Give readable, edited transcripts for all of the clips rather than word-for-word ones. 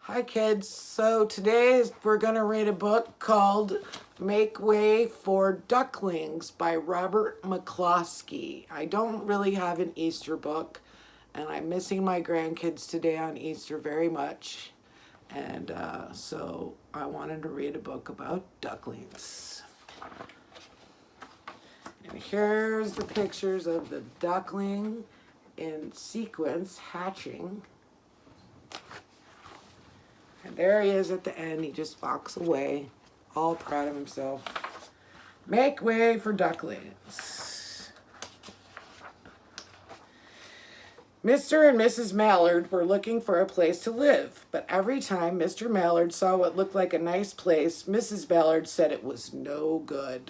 Hi kids, so today we're going to read a book called Make Way for Ducklings by Robert McCloskey. I don't really have an Easter book and I'm missing my grandkids today on Easter very much. And so I wanted to read a book about ducklings. And here's the pictures of the duckling in sequence hatching. And there he is at the end. He just walks away, all proud of himself. Make way for ducklings. Mr. and Mrs. Mallard were looking for a place to live, but every time Mr. Mallard saw what looked like a nice place, Mrs. Mallard said it was no good.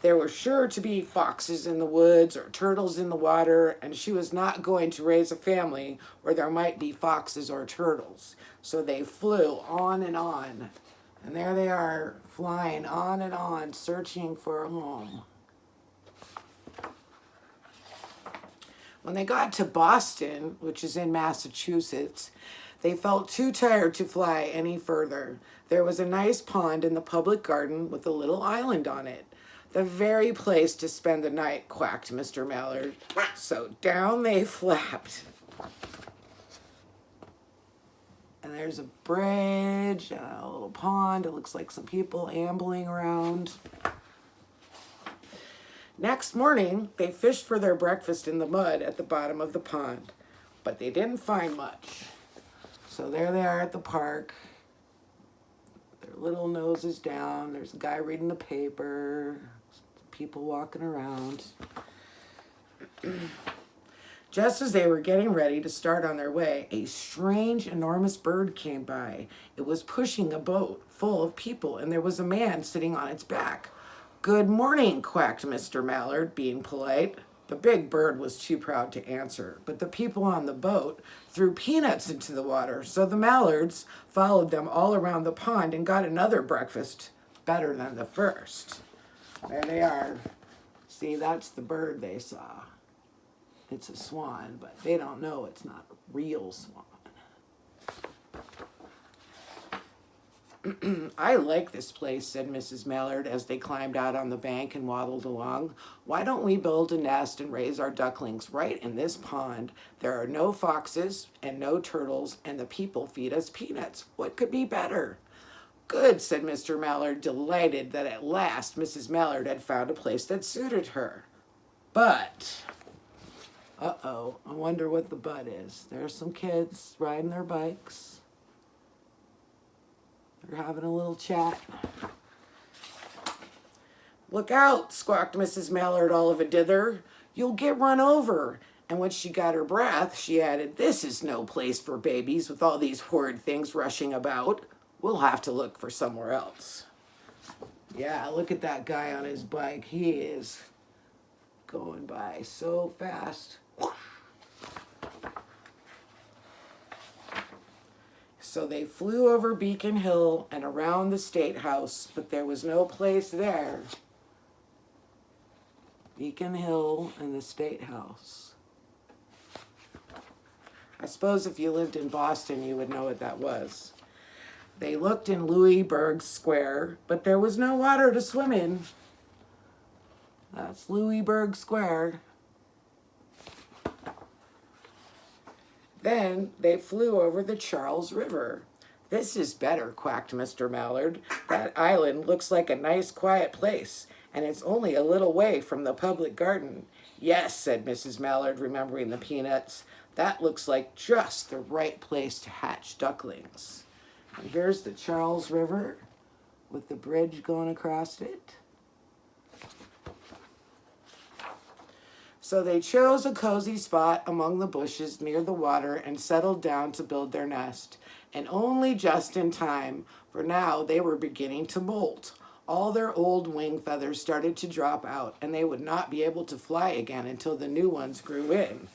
There were sure to be foxes in the woods or turtles in the water, and she was not going to raise a family where there might be foxes or turtles. So they flew on, and there they are, flying on and on, searching for a home. When they got to Boston, which is in Massachusetts, they felt too tired to fly any further. There was a nice pond in the public garden with a little island on it. The very place to spend the night, quacked Mr. Mallard. So down they flapped. And there's a bridge, a little pond. It looks like some people ambling around. Next morning, they fished for their breakfast in the mud at the bottom of the pond, but they didn't find much. So there they are at the park. Their little noses down. There's a guy reading the paper. People walking around. Just as they were getting ready to start on their way, a strange, enormous bird came by. It was pushing a boat full of people, and there was a man sitting on its back. "Good morning," quacked Mr. Mallard, being polite. The big bird was too proud to answer, but the people on the boat threw peanuts into the water, so the Mallards followed them all around the pond and got another breakfast better than the first. There they are. See, that's the bird they saw. It's a swan, but they don't know it's not a real swan. "I like this place," said Mrs. Mallard as they climbed out on the bank and waddled along. "Why don't we build a nest and raise our ducklings right in this pond? There are no foxes and no turtles, and the people feed us peanuts. What could be better?" "Good," said Mr. Mallard, delighted that at last Mrs. Mallard had found a place that suited her. But, I wonder what the but is. There's some kids riding their bikes. They're having a little chat. "Look out," squawked Mrs. Mallard all of a dither. "You'll get run over." And when she got her breath, she added, "This is no place for babies with all these horrid things rushing about. We'll have to look for somewhere else." Yeah, look at that guy on his bike. He is going by so fast. So they flew over Beacon Hill and around the State House, but there was no place there. Beacon Hill and the State House. I suppose if you lived in Boston, you would know what that was. They looked in Louisburg Square, but there was no water to swim in. That's Louisburg Square. Then they flew over the Charles River. "This is better," quacked Mr. Mallard. "That island looks like a nice quiet place, and it's only a little way from the public garden." "Yes," said Mrs. Mallard, remembering the peanuts. "That looks like just the right place to hatch ducklings." And here's the Charles River with the bridge going across it. So they chose a cozy spot among the bushes near the water and settled down to build their nest. And only just in time, for now they were beginning to molt. All their old wing feathers started to drop out, and they would not be able to fly again until the new ones grew in.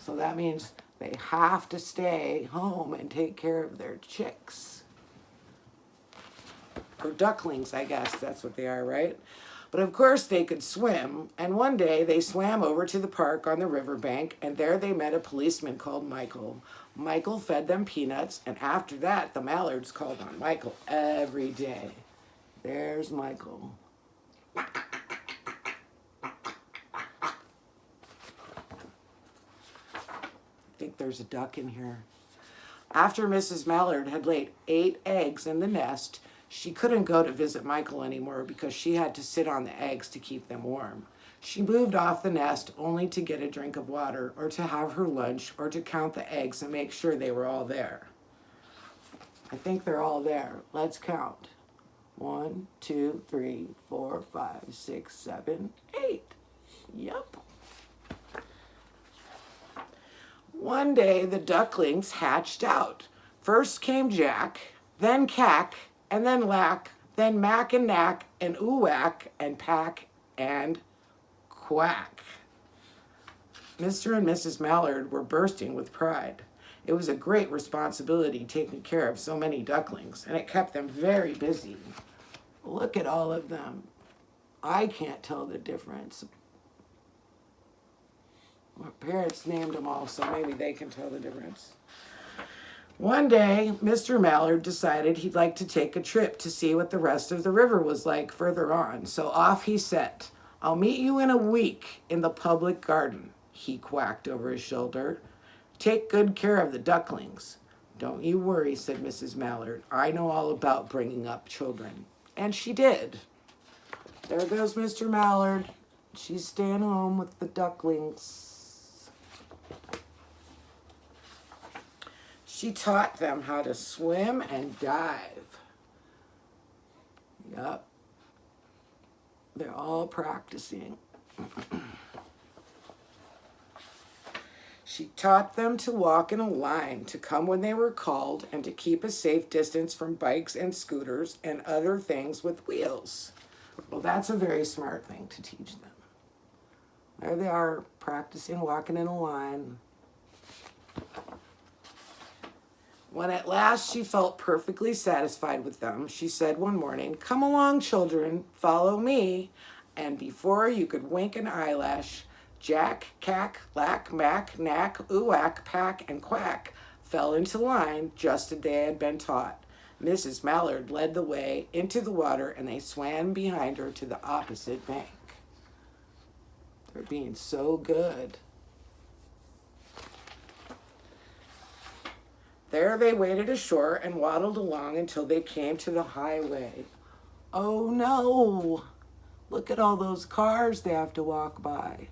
So that means they have to stay home and take care of their chicks. Or ducklings, I guess that's what they are, right? But of course they could swim, and one day they swam over to the park on the riverbank, and there they met a policeman called Michael. Michael fed them peanuts, and after that, the mallards called on Michael every day. There's Michael. I think there's a duck in here. After Mrs. Mallard had laid 8 eggs in the nest, she couldn't go to visit Michael anymore because she had to sit on the eggs to keep them warm. She moved off the nest only to get a drink of water or to have her lunch or to count the eggs and make sure they were all there. I think they're all there. Let's count. 1, 2, 3, 4, 5, 6, 7, 8. Yep. One day, the ducklings hatched out. First came Jack, then Cack, and then Lack, then Mack and Knack, and Oowack, and Pack, and Quack. Mr. and Mrs. Mallard were bursting with pride. It was a great responsibility taking care of so many ducklings, and it kept them very busy. Look at all of them. I can't tell the difference. My parents named them all, so maybe they can tell the difference. One day, Mr. Mallard decided he'd like to take a trip to see what the rest of the river was like further on, so off he set. I'll meet you in a week in the public garden, he quacked over his shoulder. Take good care of the ducklings. Don't you worry, said Mrs. Mallard. I know all about bringing up children. And she did. There goes Mr. Mallard. She's staying home with the ducklings. She taught them how to swim and dive. Yup. They're all practicing. She taught them to walk in a line, to come when they were called, and to keep a safe distance from bikes and scooters and other things with wheels. Well, that's a very smart thing to teach them. There they are, practicing walking in a line. When at last she felt perfectly satisfied with them, she said one morning, "Come along, children, follow me." And before you could wink an eyelash, Jack, Cack, Lack, Mack, Knack, Oowack, Pack, and Quack fell into line just as they had been taught. Mrs. Mallard led the way into the water, and they swam behind her to the opposite bank. They're being so good. There they waded ashore and waddled along until they came to the highway. Oh no! Look at all those cars they have to walk by.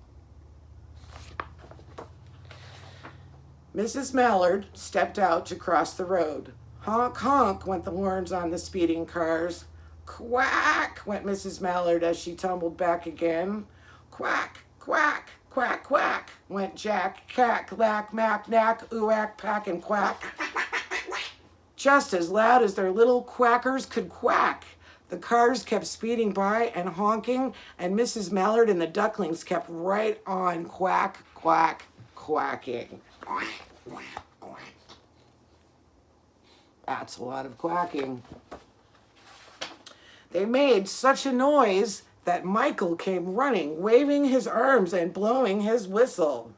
Mrs. Mallard stepped out to cross the road. Honk, honk went the horns on the speeding cars. Quack went Mrs. Mallard as she tumbled back again. Quack, quack, quack, quack went Jack, Cack, Lack, Mack, Knack, Oowack, Pack, and Quack. Just as loud as their little quackers could quack. The cars kept speeding by and honking, and Mrs. Mallard and the ducklings kept right on quack, quack, quacking. That's a lot of quacking. They made such a noise that Michael came running, waving his arms and blowing his whistle.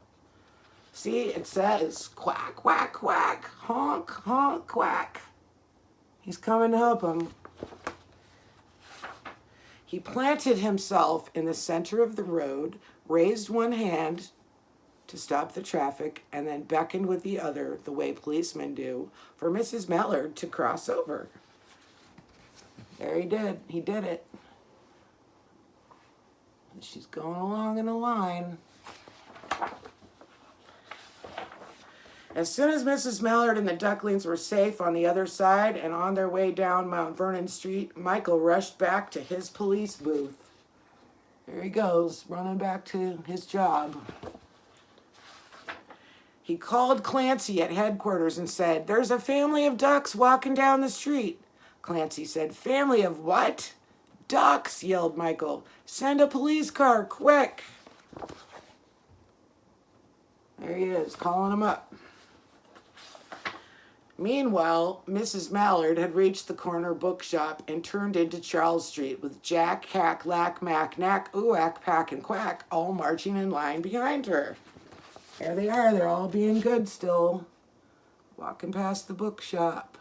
See, it says quack, quack, quack, honk, honk, quack. He's coming to help him. He planted himself in the center of the road, raised one hand to stop the traffic, and then beckoned with the other, the way policemen do, for Mrs. Mallard to cross over. There he did. He did it. And she's going along in a line. As soon as Mrs. Mallard and the ducklings were safe on the other side and on their way down Mount Vernon Street, Michael rushed back to his police booth. There he goes, running back to his job. He called Clancy at headquarters and said, "There's a family of ducks walking down the street." Clancy said, "Family of what?" "Ducks," yelled Michael. "Send a police car, quick." There he is, calling him up. Meanwhile, Mrs. Mallard had reached the corner bookshop and turned into Charles Street with Jack, Cack, Lack, Mack, Knack, Oowack, Pack, and Quack all marching in line behind her. There they are. They're all being good still. walking past the bookshop.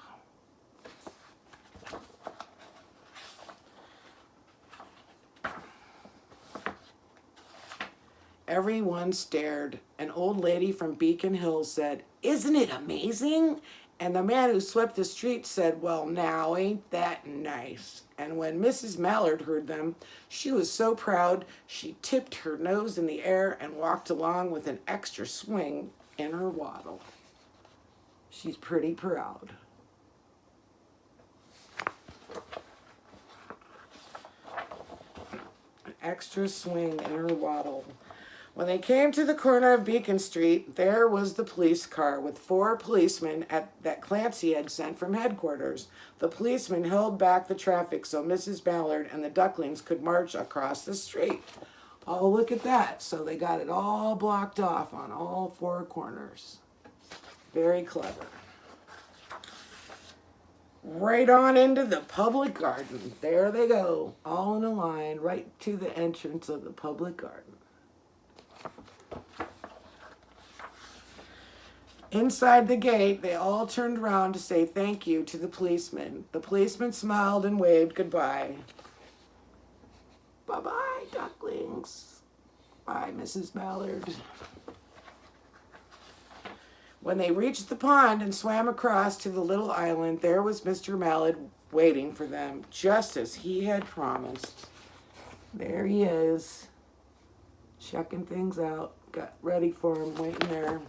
Everyone stared. An old lady from Beacon Hill said, "Isn't it amazing?" And the man who swept the street said, "Well, now, ain't that nice?" And when Mrs. Mallard heard them, she was so proud she tipped her nose in the air and walked along with an extra swing in her waddle. She's pretty proud. An extra swing in her waddle. When they came to the corner of Beacon Street, there was the police car with 4 policemen that Clancy had sent from headquarters. The policemen held back the traffic so Mrs. Ballard and the Ducklings could march across the street. Oh, look at that. So they got it all blocked off on all 4 corners. Very clever. Right on into the public garden. There they go, all in a line, right to the entrance of the public garden. Inside the gate, they all turned around to say thank you to the policeman. The policeman smiled and waved goodbye. Bye-bye, Ducklings. Bye, Mrs. Mallard. When they reached the pond and swam across to the little island, there was Mr. Mallard waiting for them, just as he had promised. There he is, checking things out. Got ready for him, waiting there.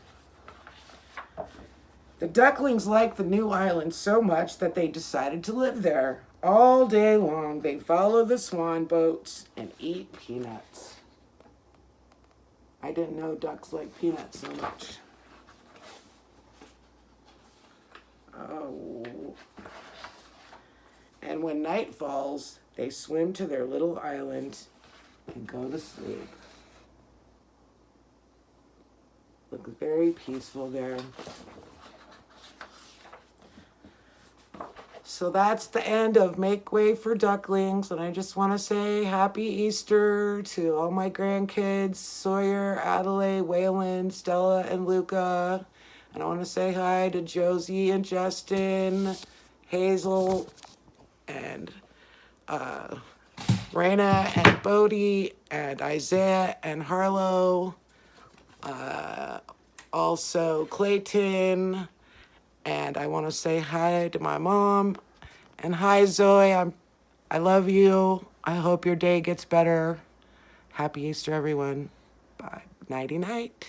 The Ducklings liked the new island so much that they decided to live there. All day long, they'd follow the swan boats and eat peanuts. I didn't know ducks like peanuts so much. Oh. And when night falls, they swim to their little island and go to sleep. Look very peaceful there. So that's the end of Make Way for Ducklings. And I just want to say happy Easter to all my grandkids, Sawyer, Adelaide, Waylon, Stella, and Luca. And I want to say hi to Josie and Justin, Hazel, and Raina, and Bodie, and Isaiah, and Harlow. Also Clayton. And I want to say hi to my mom. And hi, Zoe. I love you. I hope your day gets better. Happy Easter, everyone. Bye. Nighty-night.